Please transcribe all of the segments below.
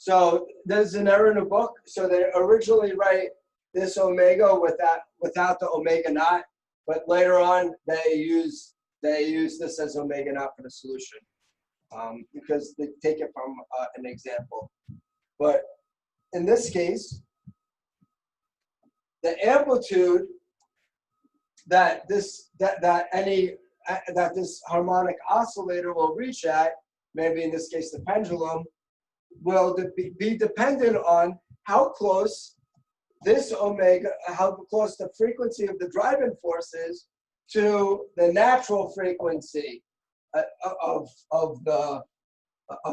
So there's an error in the book. So they originally write this omega without the omega naught, but later on they use this as omega naught for the solution because they take it from an example. But in this case, the amplitude that this harmonic oscillator will reach at, maybe in this case the pendulum, will be dependent on how close this omega, how close the frequency of the driving force is to the natural frequency of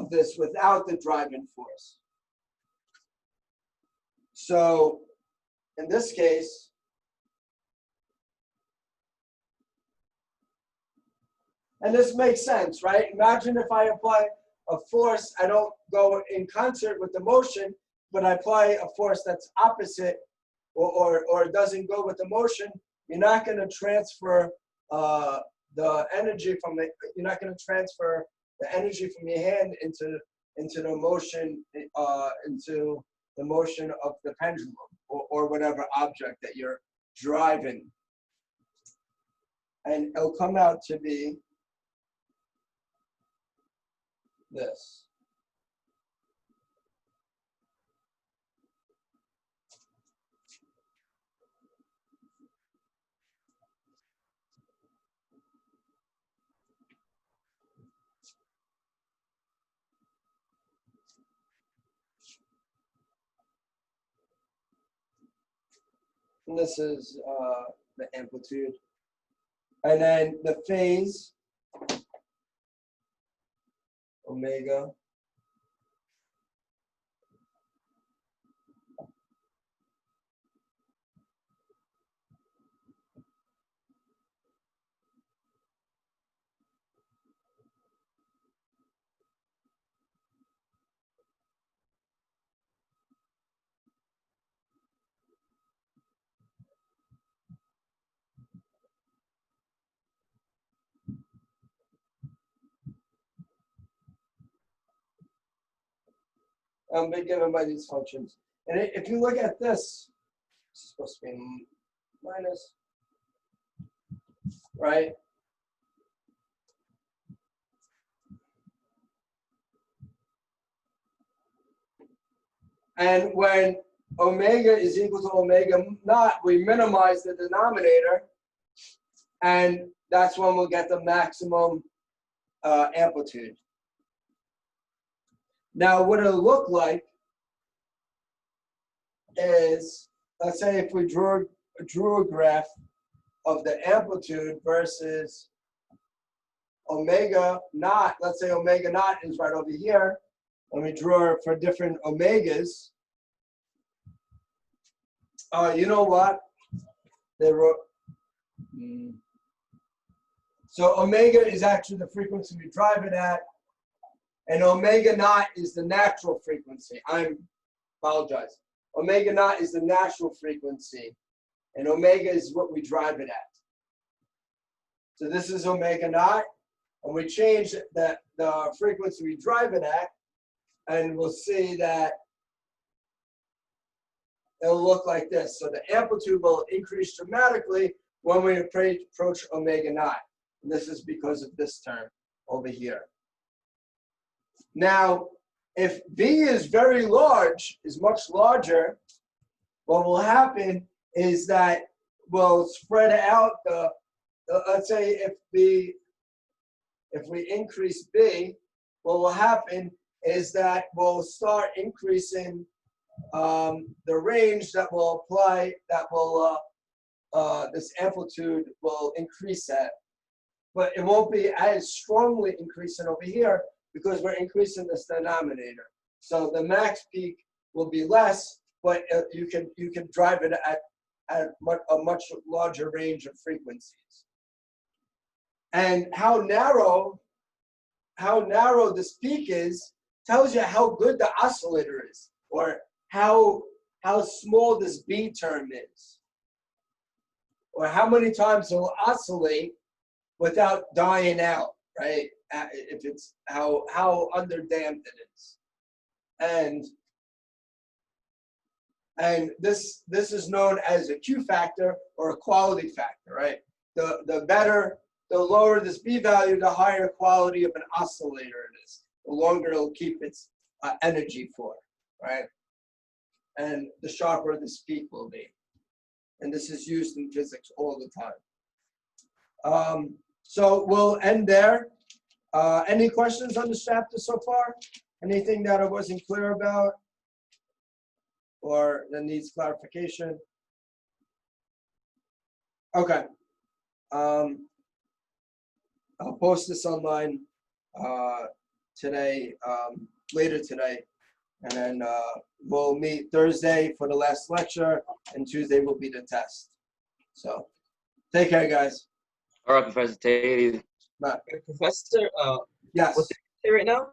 this without the driving force. So in this case, and this makes sense, right? Imagine if I apply a force, I don't go in concert with the motion, but I apply a force that's opposite or doesn't go with the motion, you're not going to transfer the energy from you're not going to transfer the energy from your hand into the motion into the motion of the pendulum or whatever object that you're driving. And it'll come out to be this. And this is the amplitude. And then the phase, omega. Be given by these functions. And if you look at this, it's supposed to be minus, right? And when omega is equal to omega naught, we minimize the denominator, and that's when we'll get the maximum amplitude. Now, what it'll look like is, let's say if we drew a graph of the amplitude versus omega naught, let's say omega naught is right over here, and we draw for different omegas. You know what? They wrote. So omega is actually the frequency we drive it at, and omega naught is the natural frequency. I apologize. Omega naught is the natural frequency, and omega is what we drive it at. So this is omega naught, and we change the frequency we drive it at, and we'll see that it'll look like this. So the amplitude will increase dramatically when we approach omega naught. And this is because of this term over here. Now, if V is very large, is much larger, what will happen is that we'll spread out let's say if we increase B, what will happen is that we'll start increasing the range that will apply, that will, this amplitude will increase at. But it won't be as strongly increasing over here because we're increasing this denominator. So the max peak will be less, but you can drive it at a much larger range of frequencies. And how narrow this peak is tells you how good the oscillator is, or how small this B term is, or how many times it will oscillate without dying out, right? If it's how underdamped it is. And And this is known as a Q factor or a quality factor, right? The lower this B value, the higher quality of an oscillator it is. The longer it'll keep its energy for, right? And the sharper this peak will be. And this is used in physics all the time. So we'll end there. Any questions on this chapter so far? Anything that I wasn't clear about or that needs clarification? Okay. I'll post this online today, later today, and then we'll meet Thursday for the last lecture, and Tuesday will be the test. So take care, guys. All right, Professor, take it easy. Bye. Professor, Yes. what's the right now?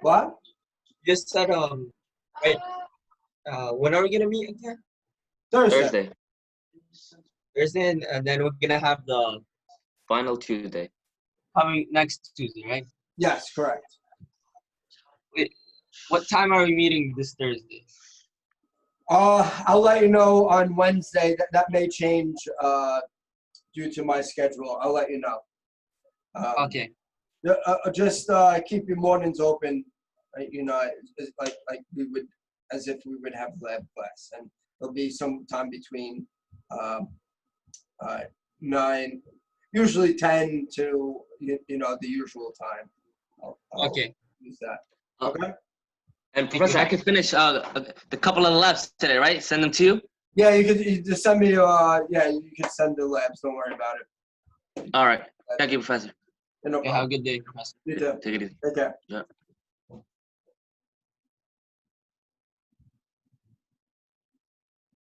What? You just said right. When are we gonna meet again? Thursday. Thursday, and then we're gonna have the Final Tuesday. coming next Tuesday, right? Yes, correct. Wait, what time are we meeting this Thursday? I'll let you know on Wednesday. That may change due to my schedule. I'll let you know. Okay. Just keep your mornings open. You know, like we would, as if we would have lab class, and it'll be sometime between 9, usually 10 to you know the usual time. I'll Okay. use that. Oh. Okay. And Professor, I can finish the couple of labs today, right? Send them to you? Yeah, you just send me. Yeah, you can send the labs. Don't worry about it. All right. Thank you, Professor. No Okay, have a good day, Professor. You too. Take it easy. Take care. Yeah.